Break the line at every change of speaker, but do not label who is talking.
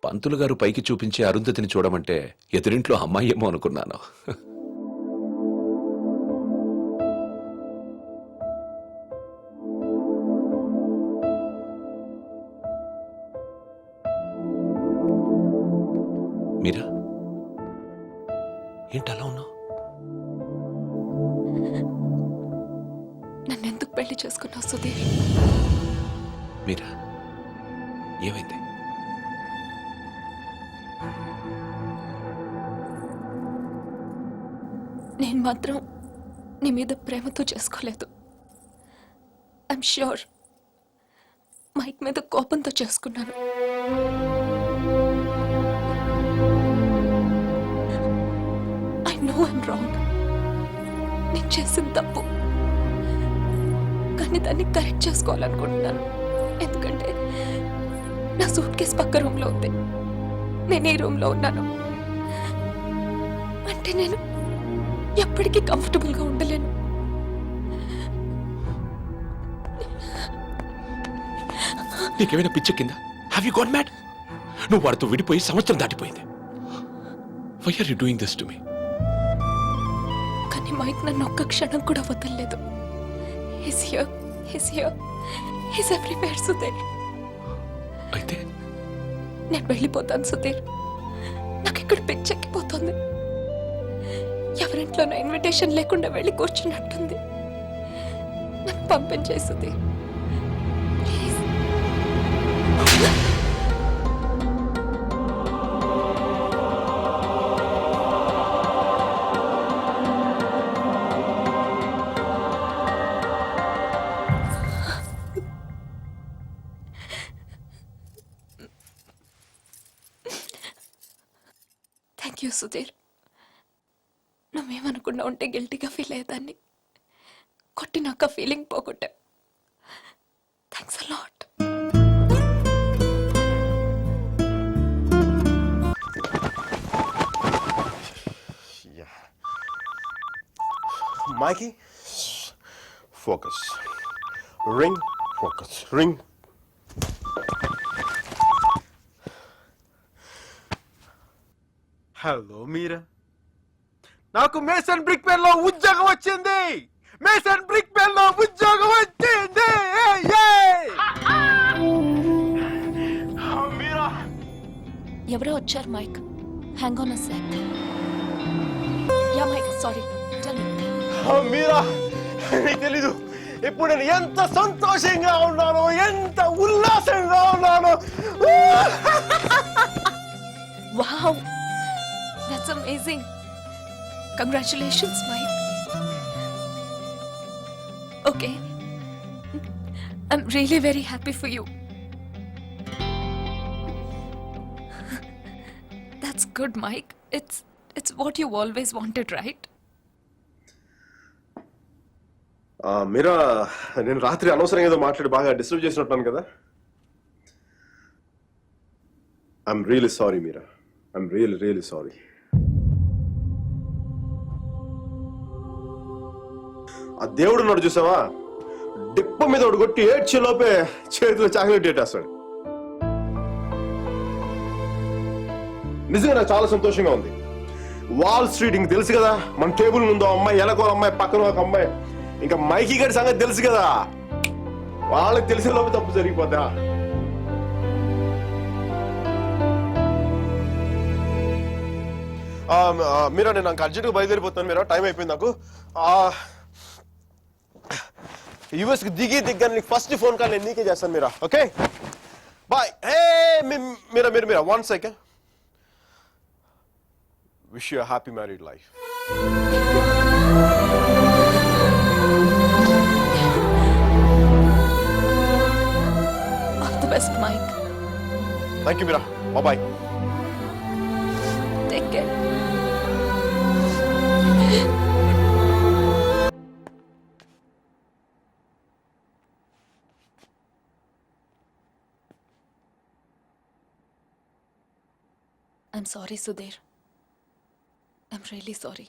పంతులు గారు పైకి చూపించే అరుంధతిని చూడమంటే ఎదురింట్లో అమ్మాయి ఏమో అనుకున్నాను. మీరా ఏంటలా ఉన్నావు?
నన్నెందుకు పెళ్లి చేసుకున్నావు సుధీర్?
మీరా ఏమైంది?
నేను మాత్రం నీ మీద ప్రేమతో చేసుకోలేదు. ఐఎమ్ ష్యూర్ మైక్ మీద కోపంతో చేసుకున్నాను. I know I'm wrong. నేను చేసిన తప్పు, కానీ దాన్ని కరెక్ట్ చేసుకోవాలనుకుంటున్నాను. ఎందుకంటే నా సూట్ కేసు పక్క రూమ్లో ఉంది, నేను ఈ రూమ్లో ఉన్నాను. అంటే నేను ఎప్పటికీ కంఫర్టబుల్గా ఉండలేను.
నీకేమైనా పిచ్చెక్కిందా? Have you got mad? నువ్వు వాడితో విడిపోయి సంవత్సరం దాటిపోయింది. Why are you doing this to me?
కానీ మైక్ నన్ను ఒక్క క్షణం కూడా వదలలేదు. He's here, he's here, he's everywhere Sudheer.
అయితే
నేను వెళ్ళిపోతాను సుధీర్. నాకు ఇక్కడ పిచ్చెక్కిపోతుంది. ఎవరింట్లోనో ఇన్విటేషన్ లేకుండా వెళ్ళి కూర్చున్నట్టుంది. నన్ను పంపించేయి Sudheer, please. Thank you Sudheer. నువ్వేమనుకున్నా ఉంటే గిల్టీగా ఫీల్ అయ్యేదాన్ని. కొట్టినాక ఫీలింగ్ పోగొట్టా. Thanks a lot.
Mikey, focus. Ring, focus. Ring. Hello Meera, నాకు మేసన్ బ్రిక్ పెన్ లో ఉద్యోగం వచ్చింది. మేసన్ బ్రిక్ పెన్ లో ఉద్యోగం వచ్చింది. మీరా,
ఎవరో వచ్చారు Mike. Hang on a sec. Yeah Mike, sorry.
Meera, నీకు తెలీదు ఇప్పుడు నేను ఎంత సంతోషంగా ఉన్నానో, ఎంత ఉల్లాసంగా ఉన్నానో.
Wow, that's amazing. Congratulations Mike. Okay, I'm really very happy for you. That's good, Mike. It's what you always wanted, right?
Meera, నేను రాత్రి అనవసరంగా ఏదో మాట్లాడి బాగా డిస్టర్బ్ చేసినట్టున్నాను కదా. I'm really sorry Meera. I'm really sorry. ఆ దేవుడు ఉన్నాడు చూసావా, డిప్ప మీద ఒకటి కొట్టి ఏడ్చే లోపే చేతిలో చాక్లెట్ పెట్టేస్తాడు. నిజంగా నాకు చాలా సంతోషంగా ఉంది. వాల్ స్ట్రీట్ ఇంక తెలుసు కదా, మన టేబుల్ ముందు అమ్మాయి, ఎలకో అమ్మాయి, పక్కన ఒక అమ్మాయి, ఇంకా మైకీ గారి సంగతి తెలుసు కదా. వాళ్ళకి తెలిసే లోపు తప్పు జరిగిపోతా. మీరా, నేను నాకు అర్జెంట్గా బయలుదేరిపోతాను. మీరా, టైం అయిపోయింది నాకు. యూఎస్కి దిగ్గా నీకు ఫస్ట్ ఫోన్ కాల్ నేను నీకే చేస్తాను Meera. Okay, bye. Hey Meera, 1 second. Wish you a happy married life.
All the best, Mike.
Thank you, Mira. Bye-bye.
Take care. I'm sorry, Sudhir. I'm really sorry.